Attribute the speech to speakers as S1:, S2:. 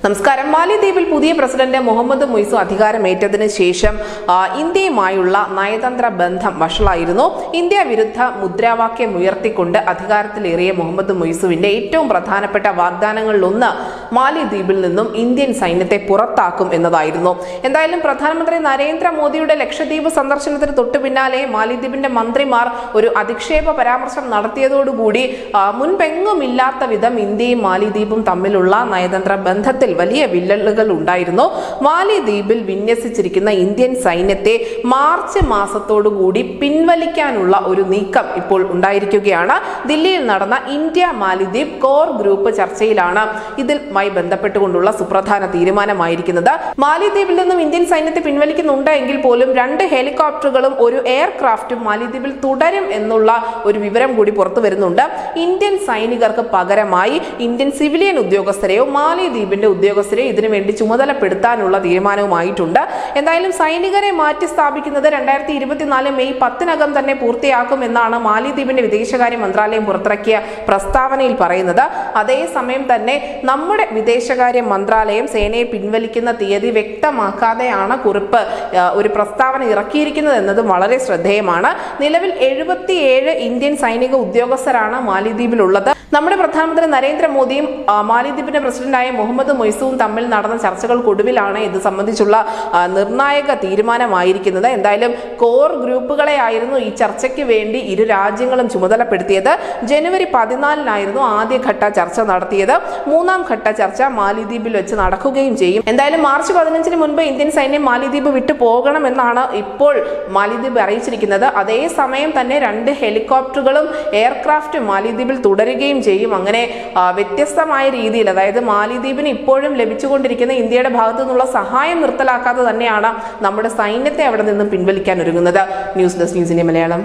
S1: നമസ്കാരം. മാലിദ്വീപിൽ പുതിയ പ്രസിഡന്റ് മുഹമ്മദ് മുയ്സു അധികാരമേറ്റതിന് ശേഷം ഇന്ത്യയുമായുള്ള നയതന്ത്ര ബന്ധം വഷളായിരുന്നു. ഇന്ത്യ വിരുദ്ധ മുദ്രാവാക്യം ഉയർത്തിക്കൊണ്ട് അധികാരത്തിലേറിയ മുഹമ്മദ് മുയ്സുവിന്റെ ഏറ്റവും പ്രധാനപ്പെട്ട വാഗ്ദാനങ്ങളിലൊന്ന് മാലിദ്വീപിൽ നിന്നും ഇന്ത്യൻ സൈന്യത്തെ പുറത്താക്കും എന്നതായിരുന്നു. എന്തായാലും പ്രധാനമന്ത്രി നരേന്ദ്രമോദിയുടെ ലക്ഷദ്വീപ് സന്ദർശനത്തിന് തൊട്ടു പിന്നാലെ മാലിദ്വീപിന്റെ മന്ത്രിമാർ ഒരു അധിക്ഷേപ പരാമർശം നടത്തിയതോടുകൂടി മുൻപെങ്ങുമില്ലാത്ത വിധം ഇന്ത്യയും മാലിദ്വീപും തമ്മിലുള്ള നയതന്ത്ര ബന്ധത്തിൽ വലിയ വിള്ളലുകൾ ഉണ്ടായിരുന്നു. മാലിദ്വീപിൽ വിന്യസിച്ചിരിക്കുന്ന ഇന്ത്യൻ സൈന്യത്തെ മാർച്ച് മാസത്തോടുകൂടി പിൻവലിക്കാനുള്ള ഒരു നീക്കം ഇപ്പോൾ ഉണ്ടായിരിക്കുകയാണ്. ദില്ലിയിൽ നടന്ന ഇന്ത്യ മാലിദ്വീപ് കോർ ഗ്രൂപ്പ് ചർച്ചയിലാണ് ഇതിലുമായി ബന്ധപ്പെട്ടുകൊണ്ടുള്ള സുപ്രധാന തീരുമാനമായിരിക്കുന്നത്. മാലിദ്വീപിൽ നിന്നും ഇന്ത്യൻ സൈന്യത്തെ പിൻവലിക്കുന്നുണ്ട് എങ്കിൽ പോലും 2 ഹെലികോപ്റ്ററുകളും ഒരു എയർക്രാഫ്റ്റും മാലിദ്വീപിൽ തുടരും എന്നുള്ള ഒരു വിവരം കൂടി പുറത്തു വരുന്നുണ്ട്. ഇന്ത്യൻ സൈനികർക്ക് പകരമായി ഇന്ത്യൻ സിവിലിയൻ ഉദ്യോഗസ്ഥരെയോ മാലിദ്വീപിന്റെ ഉദ്യോഗസ്ഥരെ ഇതിനുവേണ്ടി ചുമതലപ്പെടുത്താനുള്ള തീരുമാനവുമായിട്ടുണ്ട്. എന്തായാലും സൈനികരെ മാറ്റി സ്ഥാപിക്കുന്നത് 2024 മെയ് 10-നകം തന്നെ പൂർത്തിയാക്കുമെന്നാണ് മാലിദ്വീപിന്റെ വിദേശകാര്യ മന്ത്രാലയം പുറത്തിറക്കിയ പ്രസ്താവനയിൽ പറയുന്നത്. അതേസമയം തന്നെ നമ്മുടെ വിദേശകാര്യ മന്ത്രാലയം സേനയെ പിൻവലിക്കുന്ന തീയതി വ്യക്തമാക്കാതെയാണ് കുറിപ്പ് ഒരു പ്രസ്താവന ഇറക്കിയിരിക്കുന്നത് എന്നതും വളരെ ശ്രദ്ധേയമാണ്. നിലവിൽ 77 ഇന്ത്യൻ സൈനിക ഉദ്യോഗസ്ഥരാണ് മാലിദ്വീപിലുള്ളത്. നമ്മുടെ പ്രധാനമന്ത്രി നരേന്ദ്രമോദിയും മാലിദ്വീപിന്റെ പ്രസിഡന്റായ മുഹമ്മദ് മുയ്സുവും തമ്മിൽ നടന്ന ചർച്ചകൾക്കൊടുവിലാണ് ഇത് സംബന്ധിച്ചുള്ള നിർണായക തീരുമാനമായിരിക്കുന്നത്. എന്തായാലും കോർ ഗ്രൂപ്പുകളെ ആയിരുന്നു ഈ ചർച്ചയ്ക്ക് വേണ്ടി ഇരു രാജ്യങ്ങളും ചുമതലപ്പെടുത്തിയത്. ജനുവരി 14-നായിരുന്നു ആദ്യഘട്ട ചർച്ച നടത്തിയത്. 3-ാം ഘട്ട ചർച്ച മാലിദ്വീപിൽ വെച്ച് നടക്കുകയും ചെയ്യും. എന്തായാലും മാർച്ച് 15-ന് മുൻപ് ഇന്ത്യൻ സൈന്യം മാലിദ്വീപ് വിട്ടു പോകണമെന്നാണ് ഇപ്പോൾ മാലിദ്വീപ് അറിയിച്ചിരിക്കുന്നത്. അതേസമയം തന്നെ 2 ഹെലികോപ്റ്ററുകളും എയർക്രാഫ്റ്റും മാലിദ്വീപിൽ തുടരുകയും ചെയ്യും. അങ്ങനെ വ്യത്യസ്തമായ രീതിയിൽ, അതായത് മാലിദ്വീപിന് ഇപ്പോഴും ലഭിച്ചുകൊണ്ടിരിക്കുന്ന ഇന്ത്യയുടെ ഭാഗത്തു നിന്നുള്ള സഹായം നിർത്തലാക്കാതെ തന്നെയാണ് നമ്മുടെ സൈന്യത്തെ അവിടെ നിന്നും പിൻവലിക്കാൻ ഒരുങ്ങുന്നത്. News desk news India Malayalam.